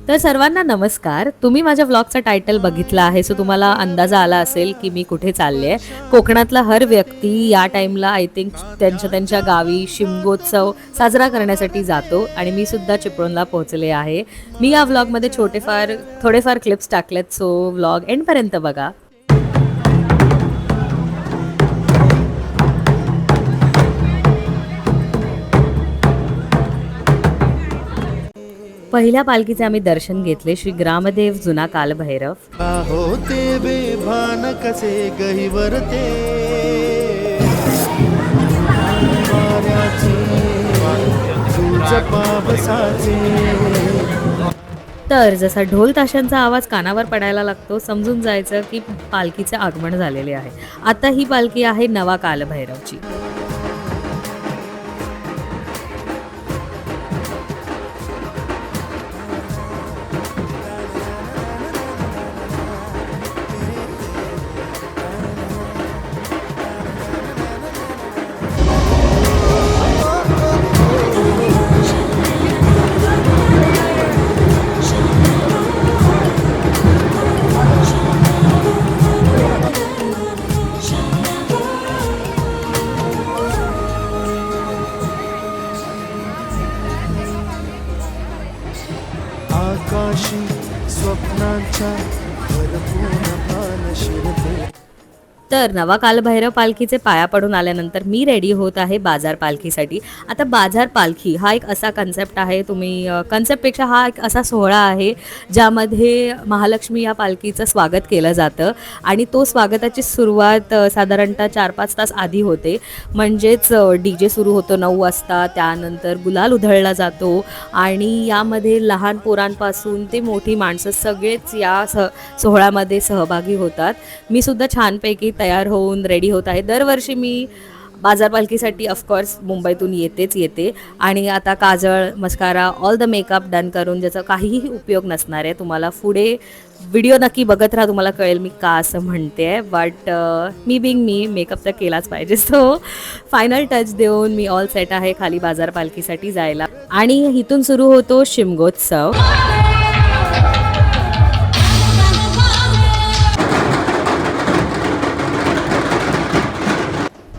तर सर्वांना नमस्कार. तुम्ही माझ्या व्लॉगचा टायटल बघितला आहे, सो तुम्हाला अंदाजा आला असेल की मी कुठे चालले आहे. कोकणातला हर व्यक्ती या टाईमला आय थिंक त्यांच्या त्यांच्या गावी शिमगोत्सव साजरा करण्यासाठी जातो आणि मी सुद्धा चिपळूणला पोहोचले आहे. मी या व्लॉगमध्ये थोडेफार क्लिप्स टाकलेत, सो व्लॉग एंडपर्यंत बघा. पहिल्या पालखीचे आम्ही दर्शन घेतले. श्री ग्रामदेव जुना कालभैरव. होते बेभान कसे गहिवरते तर जसा ढोल ताशांचा आवाज कानावर पडायला लागतो, समजून जायचं की पालखीचे आगमन झालेले आहे. आता ही पालखी आहे नवा कालभैरवची. आकाशी स्वप्नांच्या भरपूर पान शिरते. तर नवा कालभैरव पालखीचे पाया पडून आल्यानंतर मी रेडी होत आहे बाजार पालखीसाठी. आता बाजार पालखी हा एक असा कन्सेप्ट आहे, तुम्ही कन्सेप्टपेक्षा हा एक असा सोहळा आहे ज्यामध्ये महालक्ष्मी या पालखीचं स्वागत केलं जातं आणि तो स्वागताची सुरुवात साधारणतः 4-5 तास आधी होते. म्हणजेच DJ सुरू होतो 9 वाजता, त्यानंतर गुलाल उधळला जातो आणि यामध्ये लहान पोरांपासून ते मोठी माणसं सगळेच या सोहळ्यामध्ये सहभागी होतात. मी सुद्धा छानपैकी तयार होऊन रेडी होत आहे. दरवर्षी मी बाजार पालखीसाठी ऑफकोर्स मुंबईतून येते आणि आता काजळ, mascara, all the makeup done करून ज्याचा काहीही उपयोग नसणार आहे. तुम्हाला पुढे व्हिडिओ नक्की बघत राहा, तुम्हाला कळेल मी का असं म्हणते आहे. बट मी मेकअप तर केलाच पाहिजे. सो फायनल टच देऊन मी ऑल सेट आहे खाली बाजार पालखीसाठी जायला आणि इथून सुरू होतो शिमगोत्सव.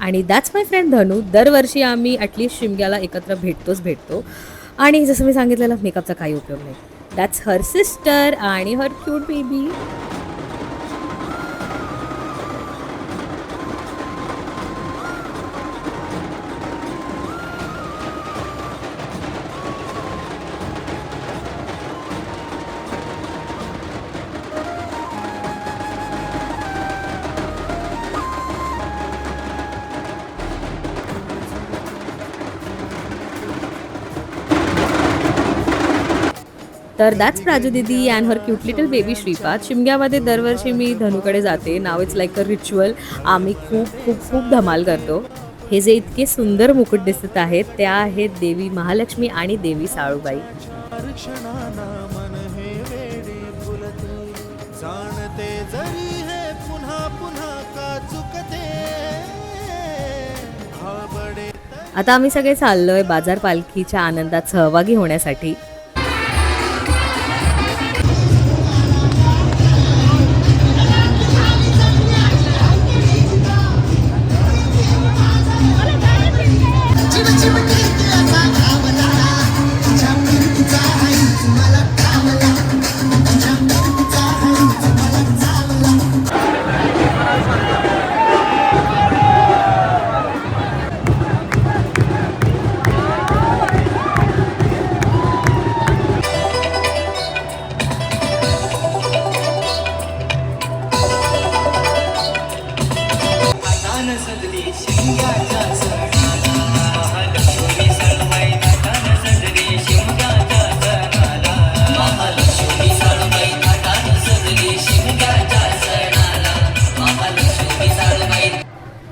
आणि दॅट्स माय फ्रेंड धनू. दरवर्षी आम्ही ॲटलिस्ट शिमग्याला एकत्र भेटतो आणि जसं मी सांगितलेलं मेकअपचा काही उपयोग नाही. दॅट्स हर सिस्टर आणि हर क्यूट बेबी. तर दॅट्स प्राजू दीदी and her cute little baby Shripad. शिमग्यामध्ये दरवर्षी मी धनूकडे जाते. नाव इट्स लाईक अ रिच्युअल. आम्ही खूप धमाल करतो. हे जे इतके सुंदर मुकुट दिसत आहेत त्या आहेत देवी महालक्ष्मी आणि देवी साळूबाई. आता आम्ही सगळे चाललोय बाजार पालखीच्या आनंदात सहभागी होण्यासाठी.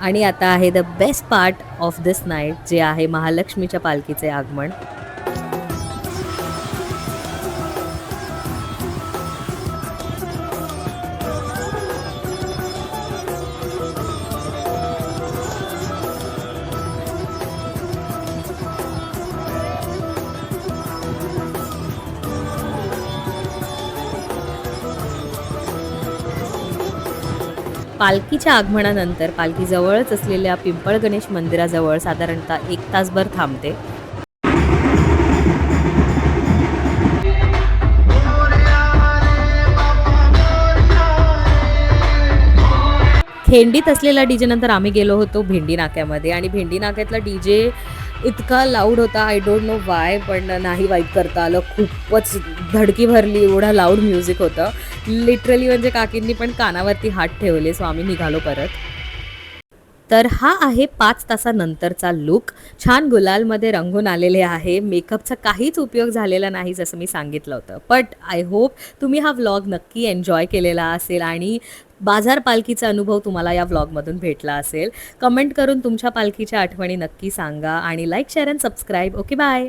आणि आता आहे the best part of this night, जे आहे महालक्ष्मीच्या पालखीचे आगमन. पालखीच्या आगमनानंतर पालखी जवळच असलेल्या पिंपळ गणेश मंदिराजवळ साधारणतः 1 तासभर थांबते. खिंडीत असलेल्या डीजे नंतर आम्ही गेलो होतो भेंडी नाक्यामध्ये आणि भेंडी नाक्यातला डीजे इतका लाऊड होता. आय डोंट नो वाय, पण नाही वाईब करता आलं. खूपच धडकी भरली, एवढा लाऊड म्युझिक होतं. लिटरली म्हणजे काकींनी पण कानावरती हात ठेवले. सो आम्ही निघालो परत. तर हा आहे 5 तासानंतरचा लुक. छान गुलालमध्ये रंगून आलेले आहे. मेकअपचा काहीच उपयोग झालेला नाही जसं मी सांगितलं होतं. बट आय होप तुम्ही हा व्लॉग नक्की एन्जॉय केलेला असेल आणि बाजार पालखीचा अनुभव तुम्हाला या व्लॉगमधून भेटला असेल. कमेंट करून तुमच्या पालखीच्या आठवणी नक्की सांगा आणि like, share and subscribe. Okay, bye.